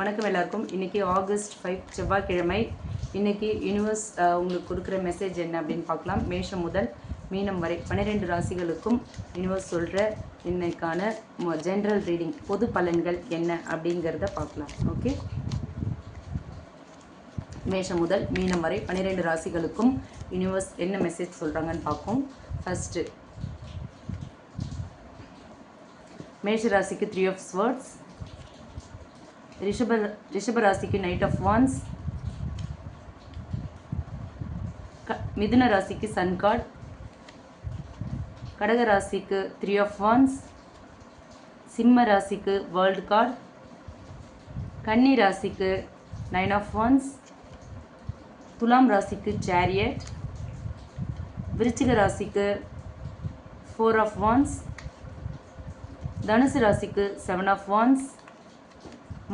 வணக்கம் எல்லாருக்கும். இன்றைக்கி ஆகஸ்ட் 5 செவ்வாய்க்கிழமை. இன்றைக்கி யூனிவர்ஸ் உங்களுக்கு கொடுக்குற மெசேஜ் என்ன அப்படின்னு பார்க்கலாம். மேஷம் முதல் மீனம் வரை 12 ராசிகளுக்கும் யூனிவர்ஸ் சொல்கிற இன்னைக்கான ஜென்ரல் ரீடிங் பொது பலன்கள் என்ன அப்படிங்கிறத பார்க்கலாம். ஓகே, மேஷம் முதல் மீனம் வரை 12 ராசிகளுக்கும் யூனிவர்ஸ் என்ன மெசேஜ் சொல்கிறாங்கன்னு பார்ப்போம். ஃபஸ்ட்டு மேஷ ராசிக்கு 3 of Swords, ரிஷப ராசிக்கு நைட் ஆஃப் வான்ஸ், மிதுன ராசிக்கு சன் கார்டு, கடக ராசிக்கு 3 of Wands, சிம்ம ராசிக்கு வேர்ல்டு கார்டு, கன்னி ராசிக்கு 9 of Wands, துலாம் ராசிக்கு சேரியட், விருச்சிக ராசிக்கு 4 of Wands, தனுசு ராசிக்கு 7 of Wands,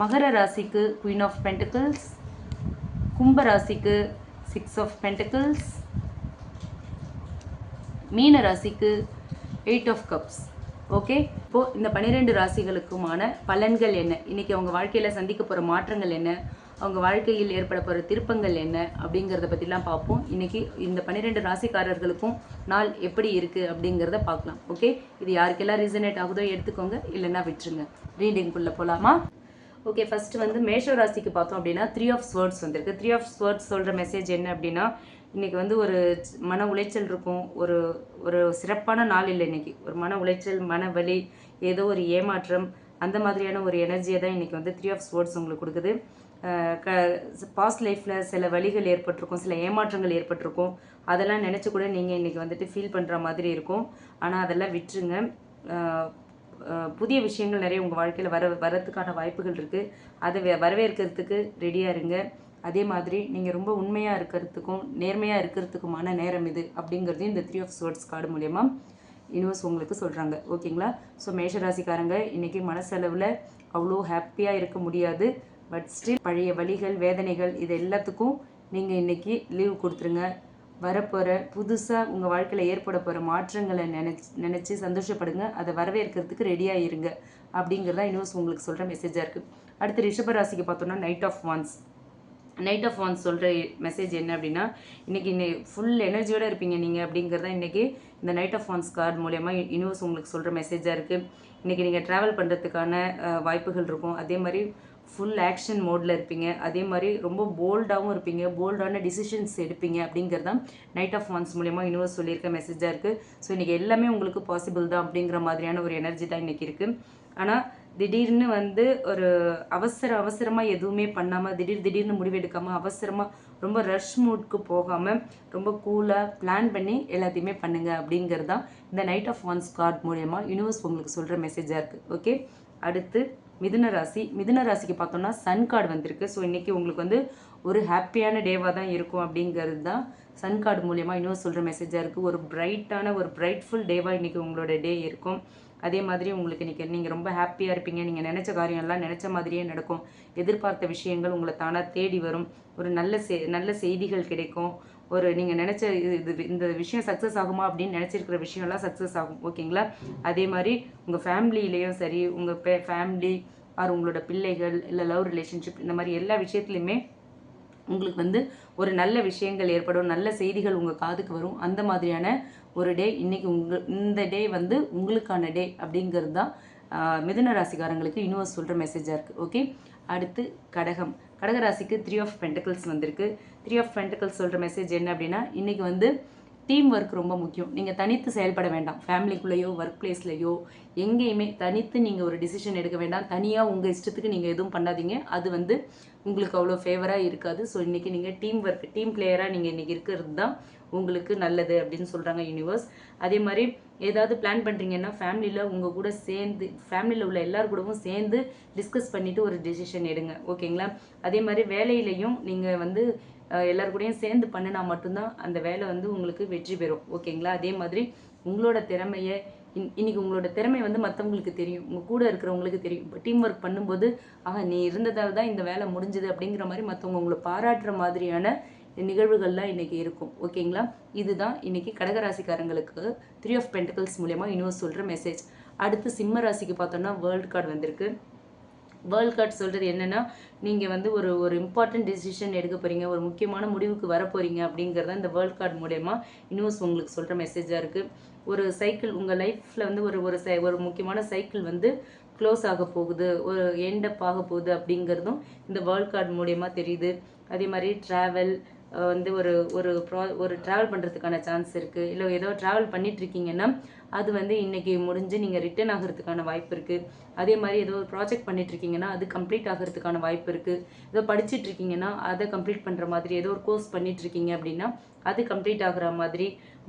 மகர ராசிக்கு குயின் ஆஃப் பென்டிகிள்ஸ், கும்ப ராசிக்கு 6 of Pentacles, மீன ராசிக்கு 8 of Cups. ஓகே, இப்போது இந்த 12 ராசிகளுக்குமான பலன்கள் என்ன, இன்றைக்கி அவங்க வாழ்க்கையில் சந்திக்க போகிற மாற்றங்கள் என்ன, அவங்க வாழ்க்கையில் ஏற்பட போகிற திருப்பங்கள் என்ன அப்படிங்கிறத பற்றிலாம் பார்ப்போம். இன்றைக்கி இந்த 12 ராசிக்காரர்களுக்கும் நாள் எப்படி இருக்குது அப்படிங்கிறத பார்க்கலாம். ஓகே, இது யாருக்கெல்லாம் ரிசனேட் ஆகுதோ எடுத்துக்கோங்க, இல்லைன்னா விட்டுருங்க. ரீடிங்குள்ளே போகலாமா? ஓகே, ஃபஸ்ட்டு வந்து மேஷ ராசிக்கு பார்த்தோம் அப்படின்னா 3 of Swords வந்திருக்கு. 3 of Swords சொல்கிற மெசேஜ் என்ன அப்படின்னா, இன்றைக்கி வந்து ஒரு மன உளைச்சல் இருக்கும். ஒரு சிறப்பான நாள் இல்லை இன்றைக்கி. ஒரு மன உளைச்சல், மன வலி, ஏதோ ஒரு ஏமாற்றம், அந்த மாதிரியான ஒரு எனர்ஜியை தான் இன்றைக்கி வந்து 3 of Swords உங்களுக்கு கொடுக்குது. பாஸ்ட் லைஃப்பில் சில வலிகள் ஏற்பட்டிருக்கும், சில ஏமாற்றங்கள் ஏற்பட்டிருக்கும். அதெல்லாம் நினச்சி கூட நீங்கள் இன்றைக்கி வந்துட்டு ஃபீல் பண்ணுற மாதிரி இருக்கும். ஆனால் அதெல்லாம் விட்டுருங்க. புதிய விஷயங்கள் நிறைய உங்கள் வாழ்க்கையில் வரத்துக்கான வாய்ப்புகள் இருக்குது. அதை வரவேற்கிறதுக்கு ரெடியாக இருங்க. அதே மாதிரி நீங்கள் ரொம்ப உண்மையாக இருக்கிறதுக்கும் நேர்மையாக இருக்கிறதுக்குமான நேரம் இது அப்படிங்கிறதையும் இந்த 3 of Swords கார்டு மூலயமா யூனிவர்ஸ் உங்களுக்கு சொல்கிறாங்க. ஓகேங்களா? ஸோ மேஷராசிக்காரங்க இன்றைக்கி மனசளவில் அவ்வளோ ஹாப்பியாக இருக்க முடியாது. பட் ஸ்டில் பழைய வலிகள், வேதனைகள் இது எல்லாத்துக்கும் நீங்கள் இன்றைக்கி லீவ் கொடுத்துருங்க. வரப்போகிற புதுசாக உங்கள் வாழ்க்கையில் ஏற்பட போகிற மாற்றங்களை நினச்சி சந்தோஷப்படுங்க. அதை வரவேற்கிறதுக்கு ரெடியாக இருங்க அப்படிங்கிறதா யூனிவர்ஸ் உங்களுக்கு சொல்கிற மெசேஜாக இருக்குது. அடுத்து ரிஷபராசிக்கு பார்த்தோன்னா knight of wands. Knight of wands சொல்கிற மெசேஜ் என்ன அப்படின்னா, இன்றைக்கி ஃபுல் எனர்ஜியோடு இருப்பீங்க நீங்கள் அப்படிங்கிறதா இன்றைக்கி இந்த நைட் ஆஃப் வான்ஸ் கார்டு மூலயமா யூனிவர்ஸ் உங்களுக்கு சொல்கிற மெசேஜாக இருக்குது. இன்றைக்கி நீங்கள் ட்ராவல் பண்ணுறதுக்கான வாய்ப்புகள் இருக்கும். அதே மாதிரி ஃபுல் ஆக்ஷன் மோடில் இருப்பீங்க. அதே மாதிரி ரொம்ப போல்டாகவும் இருப்பீங்க. போல்டான டிசிஷன்ஸ் எடுப்பீங்க அப்படிங்கிறது தான் நைட் ஆஃப் வான்ஸ் மூலயமா யூனிவர்ஸ் சொல்லியிருக்க மெசேஜாக இருக்குது. ஸோ இன்றைக்கி எல்லாமே உங்களுக்கு பாசிபிள் தான் அப்படிங்கிற மாதிரியான ஒரு எனர்ஜி தான் இன்றைக்கி இருக்குது. ஆனால் திடீர்னு வந்து ஒரு அவசரமாக எதுவுமே பண்ணாமல், திடீர்னு முடிவெடுக்காமல், அவசரமாக ரொம்ப ரஷ் மூட்க்கு போகாமல் ரொம்ப கூலாக பிளான் பண்ணி எல்லாத்தையுமே பண்ணுங்கள் அப்படிங்கிறது தான் இந்த நைட் ஆஃப் வான்ஸ் கார்டு மூலயமா யூனிவர்ஸ் உங்களுக்கு சொல்கிற மெசேஜாக இருக்குது. ஓகே, அடுத்து மிதுன ராசி. மிதுன ராசிக்கு பார்த்தோம்னா சன் கார்டு வந்திருக்கு. ஸோ இன்றைக்கி உங்களுக்கு வந்து ஒரு ஹாப்பியான டேவாக தான் இருக்கும் அப்படிங்கிறது தான் சன் கார்டு மூலயமா யூனிவர்ஸ் சொல்கிற மெசேஜாக இருக்குது. ஒரு பிரைட்டான ஒரு பிரைட்ஃபுல் டேவாக இன்றைக்கி உங்களோட டே இருக்கும். அதே மாதிரி உங்களுக்கு இன்றைக்கி நீங்கள் ரொம்ப ஹாப்பியாக இருப்பீங்க. நீங்கள் நினச்ச காரியம்லாம் நினச்ச மாதிரியே நடக்கும். எதிர்பார்த்த விஷயங்கள் உங்களை தானாக தேடி வரும். ஒரு நல்ல செய்திகள் கிடைக்கும். ஒரு நீங்கள் நினச்ச இந்த விஷயம் சக்ஸஸ் ஆகுமா அப்படின்னு நினச்சிருக்கிற விஷயம்லாம் சக்ஸஸ் ஆகும். ஓகேங்களா? அதே மாதிரி உங்கள் ஃபேமிலியிலையும் சரி, உங்கள் ஃபேமிலி ஆர் உங்களோட பிள்ளைகள், இல்லை லவ் ரிலேஷன்ஷிப், இந்த மாதிரி எல்லா விஷயத்துலையுமே உங்களுக்கு வந்து ஒரு நல்ல விஷயங்கள் ஏற்படும். நல்ல செய்திகள் உங்கள் காதுக்கு வரும். அந்த மாதிரியான ஒரு டே இன்றைக்கி இந்த டே வந்து உங்களுக்கான டே அப்படிங்கிறது தான் மிதுன ராசிக்காரங்களுக்கு யூனிவர்ஸ் சொல்கிற மெசேஜாக இருக்குது. ஓகே, அடுத்து கடகராசிக்கு 3 of Pentacles வந்திருக்கு. 3 of Pentacles சொல்கிற மெசேஜ் என்ன அப்படின்னா, இன்றைக்கி வந்து டீம் ஒர்க் ரொம்ப முக்கியம். நீங்கள் தனித்து செயல்பட வேண்டாம். ஃபேமிலிக்குள்ளேயோ ஒர்க் பிளேஸ்லையோ எங்கேயுமே தனித்து நீங்கள் ஒரு டிசிஷன் எடுக்க வேண்டாம். தனியாக உங்கள் இஷ்டத்துக்கு நீங்கள் எதுவும் பண்ணாதீங்க. அது வந்து உங்களுக்கு அவ்வளோ ஃபேவராக இருக்காது. ஸோ இன்றைக்கி நீங்கள் டீம் ஒர்க், டீம் பிளேயராக நீங்கள் இன்றைக்கி இருக்கிறது தான் உங்களுக்கு நல்லது அப்படின்னு சொல்கிறாங்க யூனிவர்ஸ். அதே மாதிரி ஏதாவது பிளான் பண்ணுறீங்கன்னா ஃபேமிலியில் உங்கள் கூட சேர்ந்து, ஃபேமிலியில் உள்ள எல்லார் கூடவும் சேர்ந்து டிஸ்கஸ் பண்ணிவிட்டு ஒரு டிசிஷன் எடுங்க. ஓகேங்களா? அதே மாதிரி வேலையிலையும் நீங்கள் வந்து எல்லார் கூடயும் சேர்ந்து பண்ணினா மட்டும்தான் அந்த வேலை வந்து உங்களுக்கு வெற்றி பெறும். ஓகேங்களா? அதே மாதிரி உங்களோட திறமையை இன்றைக்கி உங்களோட திறமை வந்து மற்றவங்களுக்கு தெரியும், உங்கள் கூட இருக்கிறவங்களுக்கு தெரியும். இப்போ டீம் ஒர்க் பண்ணும்போது நீ இருந்ததால் தான் இந்த வேலை முடிஞ்சுது அப்படிங்கிற மாதிரி மற்றவங்க உங்களை பாராட்டுற மாதிரியான நிகழ்வுகள்லாம் இன்றைக்கி இருக்கும். ஓகேங்களா? இதுதான் இன்றைக்கி கடகராசிக்காரங்களுக்கு 3 of Pentacles மூலயமா யூனிவர்ஸ் சொல்கிற மெசேஜ். அடுத்து சிம்ம ராசிக்கு பார்த்தோம்னா வேர்ல்டு கார்டு வந்திருக்கு. வேர்ல்ட் கார்ட் சொல்கிறது என்னென்னா, நீங்கள் வந்து ஒரு ஒரு இம்பார்ட்டன்ட் டிசிஷன் எடுக்க போகிறீங்க, ஒரு முக்கியமான முடிவுக்கு வர போகிறீங்க அப்படிங்கிறத இந்த வேர்ல்ட் கார்டு மூலயமா யூனிவர்ஸ் உங்களுக்கு சொல்கிற மெசேஜாக இருக்குது. ஒரு சைக்கிள் உங்கள் லைஃப்பில் வந்து ஒரு ஒரு ஒரு முக்கியமான சைக்கிள் வந்து க்ளோஸ் ஆக போகுது, ஒரு எண்ட் அப் ஆக போகுது அப்படிங்கிறதும் இந்த வேர்ல்ட் கார்டு மூலயமா தெரியுது. அதே மாதிரி ட்ராவல் வந்து ஒரு ஒரு ட்ராவல் பண்ணுறதுக்கான சான்ஸ் இருக்குது. இல்லை ஏதோ ட்ராவல் பண்ணிகிட்ருக்கீங்கன்னா அது வந்து இன்றைக்கி முடிஞ்சு நீங்கள் ரிட்டர்ன் ஆகிறதுக்கான வாய்ப்பு இருக்குது. அதே மாதிரி ஏதோ ஒரு ப்ராஜெக்ட் பண்ணிகிட்ருக்கீங்கன்னா அது கம்ப்ளீட் ஆகிறதுக்கான வாய்ப்பு இருக்குது. ஏதோ படிச்சுட்ருக்கீங்கன்னா அதை கம்ப்ளீட் பண்ணுற மாதிரி, ஏதோ ஒரு கோர்ஸ் பண்ணிகிட்ருக்கீங்க அப்படின்னா அது கம்ப்ளீட் ஆகிற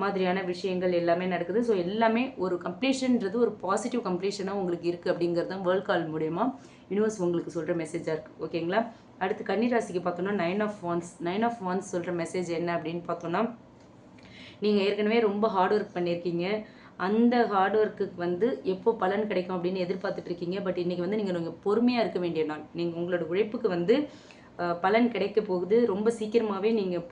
மாதிரியான விஷயங்கள் எல்லாமே நடக்குது. ஸோ எல்லாமே ஒரு கம்ப்ளீஷன்ன்றது ஒரு பாசிட்டிவ் கம்ப்ளீஷனாக உங்களுக்கு இருக்குது அப்படிங்கிறது தான் வேர்ல்ட் கார்டு மூலயமா யூனிவர்ஸ் உங்களுக்கு சொல்கிற மெசேஜாக இருக்குது. ஓகேங்களா? அடுத்து கன்னிராசிக்கு பார்த்தோன்னா 9 ஆஃப் வான்ஸ். 9 ஆஃப் வான்ஸ் சொல்கிற மெசேஜ் என்ன அப்படின்னு பார்த்தோன்னா, நீங்கள் ஏற்கனவே ரொம்ப ஹார்ட் ஒர்க் பண்ணியிருக்கீங்க. அந்த ஹார்ட் ஒர்க்குக்கு வந்து எப்போ பலன் கிடைக்கும் அப்படின்னு எதிர்பார்த்துட்டு இருக்கீங்க. பட் இன்றைக்கி வந்து நீங்கள் பொறுமையாக இருக்க வேண்டிய நாள். நீங்கள் உங்களோட உழைப்புக்கு வந்து பலன் கிடைக்க போகுது. ரொம்ப சீக்கிரமாகவே நீங்கள்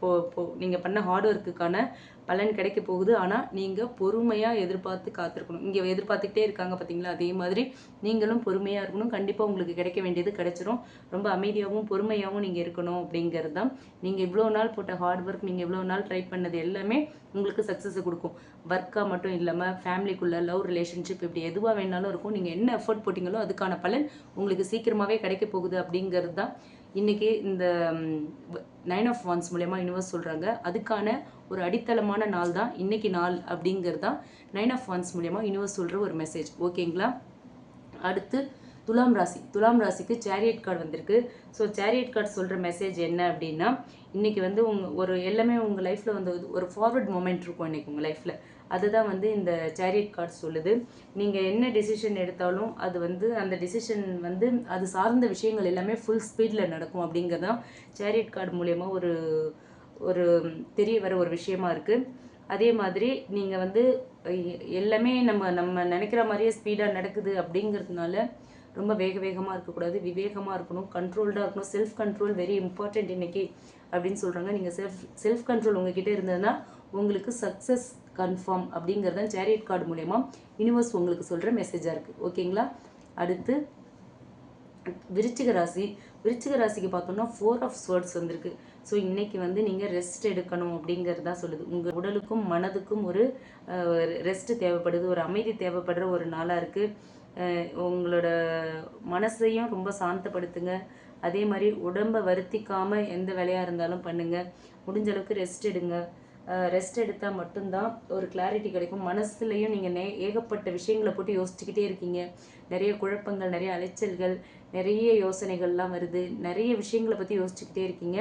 நீங்கள் பண்ண ஹார்ட் ஒர்க்குக்கான பலன் கிடைக்க போகுது. ஆனால் நீங்கள் பொறுமையாக எதிர்பார்த்து காத்திருக்கணும். இங்கே எதிர்பார்த்துக்கிட்டே இருக்காங்க பார்த்தீங்களா, அதே மாதிரி நீங்களும் பொறுமையாக இருக்கணும். கண்டிப்பாக உங்களுக்கு கிடைக்க வேண்டியது கிடைச்சிரும். ரொம்ப அமைதியாகவும் பொறுமையாகவும் நீங்கள் இருக்கணும் அப்படிங்கிறது தான். நீங்கள் இவ்வளோ நாள் போட்ட ஹார்ட் ஒர்க், நீங்கள் இவ்வளோ நாள் ட்ரை பண்ணது எல்லாமே உங்களுக்கு சக்ஸஸை கொடுக்கும். ஒர்க்காக மட்டும் இல்லாமல் ஃபேமிலிக்குள்ளே, லவ் ரிலேஷன்ஷிப், இப்படி எதுவாக வேணாலும் இருக்கும். நீங்கள் என்ன எஃபர்ட் போட்டிங்களோ அதுக்கான பலன் உங்களுக்கு சீக்கிரமாகவே கிடைக்க போகுது அப்படிங்கிறது தான் இன்றைக்கி இந்த 9 ஆஃப் வான்ஸ் மூலயமா யூனிவர்ஸ் சொல்கிறாங்க. அதுக்கான ஒரு அடித்தளமான நாள் தான் இன்றைக்கி நாள் அப்படிங்கிறது தான் 9 ஆஃப் வான்ஸ் மூலயமா யூனிவர்ஸ் சொல்கிற ஒரு மெசேஜ். ஓகேங்களா? அடுத்து துலாம் ராசி. துலாம் ராசிக்கு சேரியட் கார்டு வந்திருக்கு. ஸோ சேரியட் கார்டு சொல்கிற மெசேஜ் என்ன அப்படின்னா, இன்றைக்கி வந்து ஒரு எல்லாமே உங்கள் லைஃப்பில் வந்து ஒரு ஃபார்வர்ட் மூமெண்ட் இருக்கும் இன்றைக்கி உங்கள் லைஃப்பில். அதுதான் வந்து இந்த சேரியட் கார்டு சொல்லுது. நீங்கள் என்ன டெசிஷன் எடுத்தாலும் அது வந்து அந்த டெசிஷன் வந்து அது சார்ந்த விஷயங்கள் எல்லாமே ஃபுல் ஸ்பீடில் நடக்கும் அப்படிங்கிறதான் சேரியட் கார்டு மூலயமா ஒரு ஒரு தெரிய வர ஒரு விஷயமா இருக்குது. அதே மாதிரி நீங்கள் வந்து எல்லாமே நம்ம நினைக்கிற மாதிரியே ஸ்பீடாக நடக்குது அப்படிங்கிறதுனால ரொம்ப வேகமாக இருக்கக்கூடாது, விவேகமாக இருக்கணும், கண்ட்ரோல்டாக இருக்கணும். செல்ஃப் கண்ட்ரோல் வெரி இம்பார்ட்டண்ட் இன்றைக்கி அப்படின்னு சொல்கிறாங்க. நீங்கள் செல்ஃப் கண்ட்ரோல் உங்ககிட்ட இருந்ததுன்னா உங்களுக்கு சக்ஸஸ் கன்ஃபார்ம் அப்படிங்கிறது தான் சேரியட் கார்டு மூலயமா யூனிவர்ஸ் உங்களுக்கு சொல்கிற மெசேஜாக இருக்குது. ஓகேங்களா? அடுத்து விருச்சிக ராசி. விருச்சிக ராசிக்கு பார்த்தோம்னா 4 ஆஃப் ஸ்வர்ட்ஸ் வந்திருக்கு. ஸோ இன்றைக்கி வந்து நீங்கள் ரெஸ்ட் எடுக்கணும் அப்படிங்கிறது தான் சொல்லுது. உங்கள் உடலுக்கும் மனதுக்கும் ஒரு ரெஸ்ட் தேவைப்படுது, ஒரு அமைதி தேவைப்படுற ஒரு நாளாக இருக்குது. உங்களோட மனசையும் ரொம்ப சாந்தப்படுத்துங்க. அதே மாதிரி உடம்பை வருத்திக்காமல் எந்த வேலையாக இருந்தாலும் பண்ணுங்கள். முடிஞ்ச அளவுக்கு ரெஸ்ட் எடுங்க. ரெஸ்ட் எடுத்தால் மட்டும்தான் ஒரு கிளாரிட்டி கிடைக்கும். மனசுலையும் நீங்கள் ஏகப்பட்ட விஷயங்களை போட்டு யோசிச்சுக்கிட்டே இருக்கீங்க. நிறைய குழப்பங்கள், நிறைய அலைச்சல்கள், நிறைய யோசனைகள்லாம் வருது. நிறைய விஷயங்களை பற்றி யோசிச்சுக்கிட்டே இருக்கீங்க.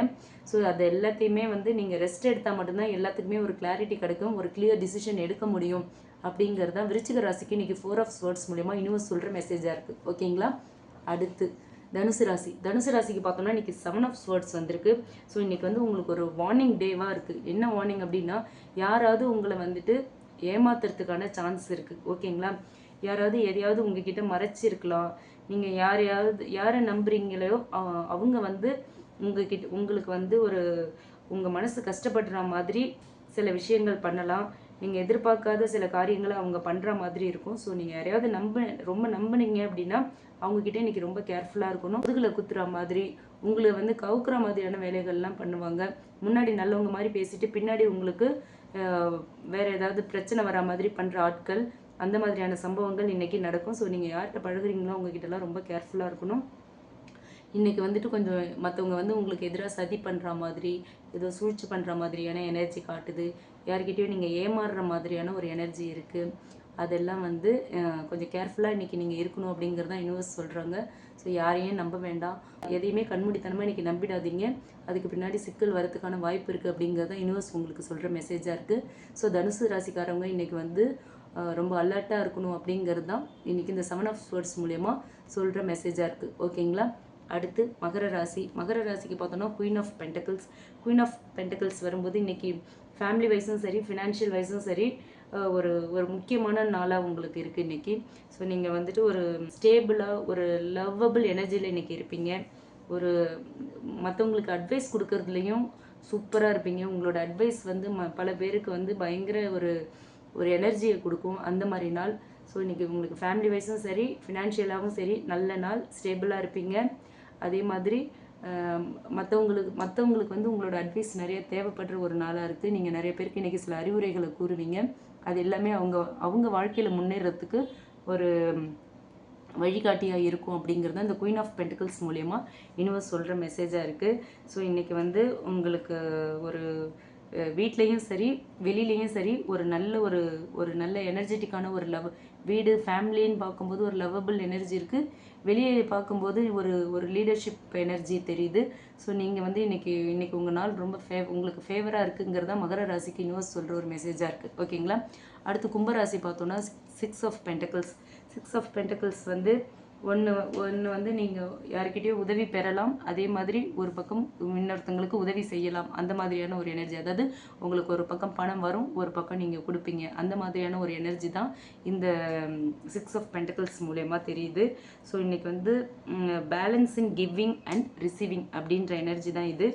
ஸோ அது எல்லாத்தையுமே வந்து நீங்கள் ரெஸ்ட் எடுத்தால் மட்டும்தான் எல்லாத்துக்குமே ஒரு கிளாரிட்டி கிடைக்கும், ஒரு கிளியர் டிசிஷன் எடுக்க முடியும் அப்படிங்கிறது தான் விருச்சிக ராசிக்கு இன்றைக்கி 4 ஆஃப் ஸ்வர்ட்ஸ் மூலமா யூனிவர்ஸ் சொல்கிற மெசேஜாக இருக்குது. ஓகேங்களா? அடுத்து தனுசு ராசி. தனுசு ராசிக்கு பார்த்தோம்னா இன்றைக்கி 7 ஆஃப் ஸ்வர்ட்ஸ் வந்திருக்கு. ஸோ இன்றைக்கி வந்து உங்களுக்கு ஒரு வார்னிங் டேவாக இருக்குது. என்ன வார்னிங் அப்படின்னா, யாராவது உங்களை வந்துட்டு ஏமாத்துறதுக்கான சான்ஸ் இருக்குது. ஓகேங்களா? யாராவது எதையாவது உங்ககிட்ட மறைச்சிருக்கலாம். நீங்கள் யாரை நம்புறீங்களோ அவங்க வந்து உங்களுக்கு வந்து உங்கள் மனசு கஷ்டப்படுற மாதிரி சில விஷயங்கள் பண்ணலாம். நீங்கள் எதிர்பார்க்காத சில காரியங்களை அவங்க பண்ணுற மாதிரி இருக்கும். ஸோ நீங்கள் யாரையாவது ரொம்ப நம்பினீங்க அப்படின்னா அவங்கக்கிட்ட இன்றைக்கி ரொம்ப கேர்ஃபுல்லாக இருக்கணும். முதுகில் குத்துற மாதிரி, உங்களை வந்து கவுக்குற மாதிரியான வேலைகள்லாம் பண்ணுவாங்க. முன்னாடி நல்லவங்க மாதிரி பேசிட்டு பின்னாடி உங்களுக்கு வேறு ஏதாவது பிரச்சனை வரா மாதிரி பண்ணுற ஆட்கள், அந்த மாதிரியான சம்பவங்கள் இன்றைக்கி நடக்கும். ஸோ நீங்கள் யார்கிட்ட பழகுறீங்களோ அவங்கக்கிட்டலாம் ரொம்ப கேர்ஃபுல்லாக இருக்கணும். இன்றைக்கி வந்துட்டு கொஞ்சம் மற்றவங்க வந்து உங்களுக்கு எதிராக சதி பண்ணுற மாதிரி, ஏதோ சூழ்ச்சி பண்ணுற மாதிரியான எனர்ஜி காட்டுது. யார்கிட்டையும் நீங்கள் ஏமாறுற மாதிரியான ஒரு எனர்ஜி இருக்குது. அதெல்லாம் வந்து கொஞ்சம் கேர்ஃபுல்லாக இன்றைக்கி நீங்கள் இருக்கணும் அப்படிங்கிறது தான் யூனிவர்ஸ் சொல்கிறாங்க. ஸோ யாரையும் நம்ப வேண்டாம், எதையுமே கண்மூடித்தனமாக இன்றைக்கி நம்பிடாதீங்க. அதுக்கு பின்னாடி சிக்கல் வரதுக்கான வாய்ப்பு இருக்குது அப்படிங்கிறது தான் யூனிவர்ஸ் உங்களுக்கு சொல்கிற மெசேஜாக இருக்குது. ஸோ தனுசு ராசிக்காரவங்க இன்றைக்கி வந்து ரொம்ப அலர்ட்டாக இருக்கணும் அப்படிங்கிறது தான் இன்றைக்கி இந்த 7 ஆஃப் ஸ்வர்ட்ஸ் மூலயமா சொல்கிற மெசேஜாக இருக்குது. ஓகேங்களா? அடுத்து மகர ராசி. மகர ராசிக்கு பார்த்தோன்னா queen of pentacles. Queen of pentacles வரும்போது இன்றைக்கி ஃபேமிலி வைஸும் சரி, ஃபினான்ஷியல் வைஸும் சரி ஒரு முக்கியமான நாளாக உங்களுக்கு இருக்குது இன்றைக்கி. ஸோ நீங்கள் வந்துட்டு ஒரு ஸ்டேபிளாக ஒரு லவ்வபிள் எனர்ஜியில் இன்றைக்கி இருப்பீங்க. ஒரு மற்றவங்களுக்கு அட்வைஸ் கொடுக்கறதுலையும் சூப்பராக இருப்பீங்க. உங்களோட அட்வைஸ் வந்து பல பேருக்கு வந்து பயங்கர ஒரு எனர்ஜியை கொடுக்கும். அந்த மாதிரி நாள். ஸோ இன்றைக்கி உங்களுக்கு ஃபேமிலி வைஸும் சரி, ஃபினான்ஷியலாகவும் சரி, நல்ல நாள், ஸ்டேபிளாக இருப்பீங்க. அதே மாதிரி மற்றவங்களுக்கு வந்து உங்களோட அட்வைஸ் நிறைய தேவைப்படுற ஒரு நாளாக இருக்குது. நீங்கள் நிறைய பேருக்கு இன்றைக்கி சில அறிவுரைகளை கூறுவீங்க. அது எல்லாமே அவங்க வாழ்க்கையில் முன்னேறத்துக்கு ஒரு வழிகாட்டியாக இருக்கும் அப்படிங்கிறது இந்த குயின் ஆஃப் பென்டிகல்ஸ் மூலயமா யூனிவர்ஸ் சொல்கிற மெசேஜாக இருக்குது. ஸோ இன்றைக்கி வந்து உங்களுக்கு ஒரு வீட்லேயும் சரி, வெளியிலையும் சரி, ஒரு நல்ல எனர்ஜெட்டிக்கான ஒரு வீடு ஃபேமிலின்னு பார்க்கும்போது ஒரு லவ்வபிள் எனர்ஜி இருக்குது. வெளியே பார்க்கும்போது ஒரு லீடர்ஷிப் எனர்ஜி தெரியுது. ஸோ நீங்கள் வந்து இன்றைக்கி உங்கள் நாள் ரொம்ப உங்களுக்கு ஃபேவராக இருக்குங்கிறதா மகர ராசிக்கு யூனிவர்ஸ் சொல்கிற ஒரு மெசேஜாக இருக்குது. ஓகேங்களா? அடுத்து கும்பராசி பார்த்தோன்னா 6 ஆஃப் பென்டக்கிள்ஸ். 6 ஆஃப் பென்டக்கிள்ஸ் வந்து ஒன்று வந்து நீங்கள் யாருக்கிட்டேயோ உதவி பெறலாம், அதே மாதிரி ஒரு பக்கம் இன்னொருத்தங்களுக்கு உதவி செய்யலாம். அந்த மாதிரியான ஒரு எனர்ஜி, அதாவது உங்களுக்கு ஒரு பக்கம் பணம் வரும், ஒரு பக்கம் நீங்கள் கொடுப்பீங்க. அந்த மாதிரியான ஒரு எனர்ஜி தான் இந்த 6 ஆஃப் பென்டக்கிள்ஸ் மூலயமா தெரியுது. ஸோ இன்றைக்கி வந்து balance in giving and receiving அப்படின்ற எனர்ஜி தான் இது.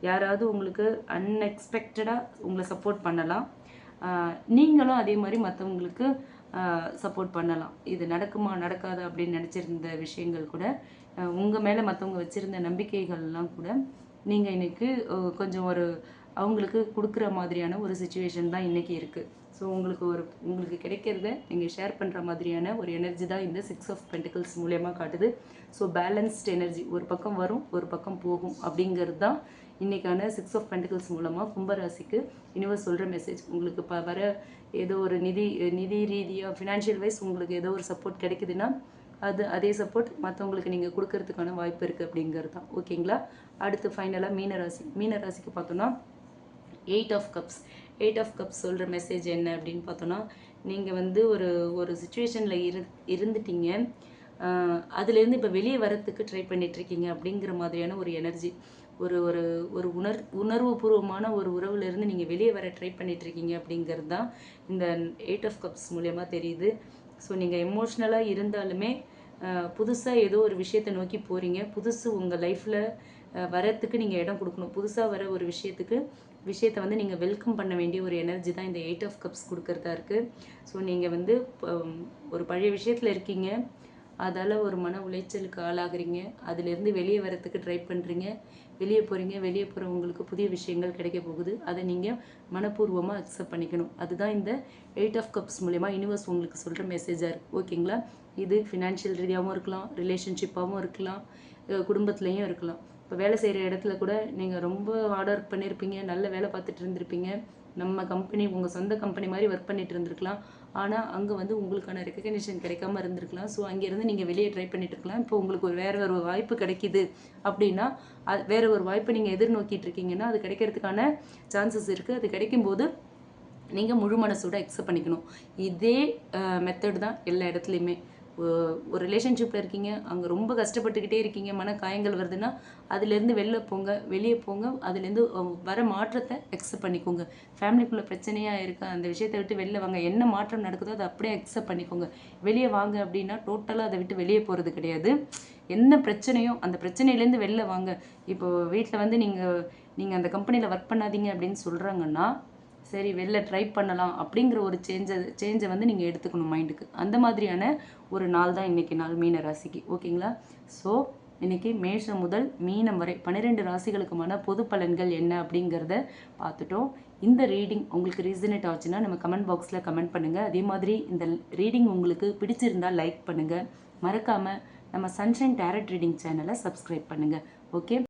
யாராவது உங்களுக்கு அன்எக்ஸ்பெக்டடாக உங்களை சப்போர்ட் பண்ணலாம், நீங்களும் அதே மாதிரி மற்றவங்களுக்கு சப்போர்ட் பண்ணலாம். இது நடக்குமா நடக்காதா அப்படின்னு நினச்சிருந்த விஷயங்கள் கூட, உங்கள் மேலே மற்றவங்க வச்சுருந்த நம்பிக்கைகள்லாம் கூட நீங்கள் இன்றைக்கி கொஞ்சம் அவங்களுக்கு கொடுக்குற மாதிரியான ஒரு சுச்சுவேஷன் தான் இன்றைக்கி இருக்குது. ஸோ உங்களுக்கு கிடைக்கிறத நீங்கள் ஷேர் பண்ணுற மாதிரியான ஒரு எனர்ஜி தான் இந்த 6 ஆஃப் பென்டிகல்ஸ் மூலயமா காட்டுது. ஸோ பேலன்ஸ்ட் எனர்ஜி, ஒரு பக்கம் வரும், ஒரு பக்கம் போகும் அப்படிங்கிறது தான் இன்றைக்கான 6 ஆஃப் பென்டிகல்ஸ் மூலமாக கும்பராசிக்கு யூனிவர்ஸ் சொல்கிற மெசேஜ். உங்களுக்கு வர ஏதோ ஒரு நிதி ரீதியாக ஃபினான்ஷியல் வைஸ் உங்களுக்கு ஏதோ ஒரு சப்போர்ட் கிடைக்குதுன்னா அதே சப்போர்ட் மற்றவங்களுக்கு நீங்கள் கொடுக்கறதுக்கான வாய்ப்பு இருக்குது அப்படிங்கிறது தான். ஓகேங்களா? அடுத்து ஃபைனலாக மீனராசிக்கு பார்த்தோன்னா 8 ஆஃப் கப்ஸ். 8 ஆஃப் கப்ஸ் சொல்கிற மெசேஜ் என்ன அப்படின்னு பார்த்தோன்னா, நீங்கள் வந்து ஒரு சுச்சுவேஷனில் இருந்துட்டீங்க, அதுலேருந்து இப்போ வெளியே வரத்துக்கு ட்ரை பண்ணிகிட்ருக்கீங்க அப்படிங்கிற மாதிரியான ஒரு எனர்ஜி. ஒரு ஒரு ஒரு உணர்வுபூர்வமான ஒரு உறவுலேருந்து நீங்கள் வெளியே வர ட்ரை பண்ணிகிட்ருக்கீங்க அப்படிங்கிறது தான் இந்த 8 ஆஃப் கப்ஸ் மூலயமா தெரியுது. ஸோ நீங்கள் எமோஷ்னலாக இருந்தாலுமே புதுசாக ஏதோ ஒரு விஷயத்தை நோக்கி போகிறீங்க. புதுசு உங்கள் லைஃப்பில் வரத்துக்கு நீங்கள் இடம் கொடுக்கணும். புதுசாக வர ஒரு விஷயத்தை வந்து நீங்கள் வெல்கம் பண்ண வேண்டிய ஒரு எனர்ஜி தான் இந்த 8 ஆஃப் கப்ஸ் கொடுக்கறதா இருக்குது. ஸோ நீங்கள் வந்து ஒரு பழைய விஷயத்தில் இருக்கீங்க, அதால் ஒரு மன உளைச்சலுக்கு ஆளாகிறீங்க, அதிலேருந்து வெளியே வரத்துக்கு ட்ரை பண்ணுறீங்க, வெளியே போகிறவங்களுக்கு புதிய விஷயங்கள் கிடைக்க போகுது. அதை நீங்கள் மனப்பூர்வமாக அக்செப்ட் பண்ணிக்கணும். அதுதான் இந்த 8 ஆஃப் கப்ஸ் மூலயமா யூனிவர்ஸ் உங்களுக்கு சொல்கிற மெசேஜாக இருக்குது. ஓகேங்களா? இது ஃபினான்ஷியல் ரீதியாகவும் இருக்கலாம், ரிலேஷன்ஷிப்பாகவும் இருக்கலாம், குடும்பத்துலேயும் இருக்கலாம். இப்போ வேலை செய்கிற இடத்துல கூட நீங்கள் ரொம்ப ஹார்ட் ஒர்க் பண்ணியிருப்பீங்க, நல்ல வேலை பார்த்துட்டு இருந்திருப்பீங்க, நம்ம கம்பெனி உங்கள் சொந்த கம்பெனி மாதிரி ஒர்க் பண்ணிட்டு இருந்திருக்கலாம். ஆனால் அங்கே வந்து உங்களுக்கான ரெக்கக்னிஷன் கிடைக்காம இருந்திருக்கலாம். ஸோ அங்கேருந்து நீங்கள் வெளியே ட்ரை பண்ணிட்டு இருக்கலாம். இப்போ உங்களுக்கு வேறு ஒரு வாய்ப்பு கிடைக்கிது அப்படின்னா, வேறு ஒரு வாய்ப்பை நீங்கள் எதிர்நோக்கிட்டு இருக்கீங்கன்னா அது கிடைக்கிறதுக்கான சான்சஸ் இருக்குது. அது கிடைக்கும்போது நீங்கள் முழு மனசோட அக்செப்ட் பண்ணிக்கணும். இதே மெத்தட் தான் எல்லா இடத்துலையுமே. ஒரு ரிலேஷன்ஷிப்பில் இருக்கீங்க, அங்கே ரொம்ப கஷ்டப்பட்டுக்கிட்டே இருக்கீங்க, மன காயங்கள் வருதுன்னா அதுலேருந்து வெளியே போங்க, அதுலேருந்து வர மாற்றத்தை அக்செப்ட் பண்ணிக்கோங்க. ஃபேமிலிக்குள்ளே பிரச்சனையாக இருக்கா, அந்த விஷயத்தை விட்டு வெளில வாங்க. என்ன மாற்றம் நடக்குதோ அதை அப்படியே அக்செப்ட் பண்ணிக்கோங்க. வெளியே வாங்க அப்படின்னா டோட்டலாக அதை விட்டு வெளியே போகிறது கிடையாது. என்ன பிரச்சனையோ அந்த பிரச்சனையிலேருந்து வெளில வாங்க. இப்போது வீட்டில் வந்து நீங்கள் அந்த கம்பெனியில் ஒர்க் பண்ணாதீங்க அப்படின்னு சொல்கிறாங்கன்னா, சரி வெளில ட்ரை பண்ணலாம் அப்படிங்கிற ஒரு சேஞ்சை வந்து நீங்கள் எடுத்துக்கணும் மைண்டுக்கு. அந்த மாதிரியான ஒரு நாள் தான் இன்றைக்கி நாள் மீன ராசிக்கு. ஓகேங்களா? ஸோ இன்றைக்கி மேஷம் முதல் மீனம் வரை 12 ராசிகளுக்குமான பொது பலன்கள் என்ன அப்படிங்கிறத பார்த்துட்டோம். இந்த ரீடிங் உங்களுக்கு ரீசனேட் ஆச்சுன்னா நம்ம கமெண்ட் பாக்ஸில் கமெண்ட் பண்ணுங்கள். அதே மாதிரி இந்த ரீடிங் உங்களுக்கு பிடிச்சிருந்தால் லைக் பண்ணுங்கள். மறக்காமல் நம்ம சன்ஷைன் டேரட் ரீடிங் சேனலை சப்ஸ்கிரைப் பண்ணுங்கள். ஓகே.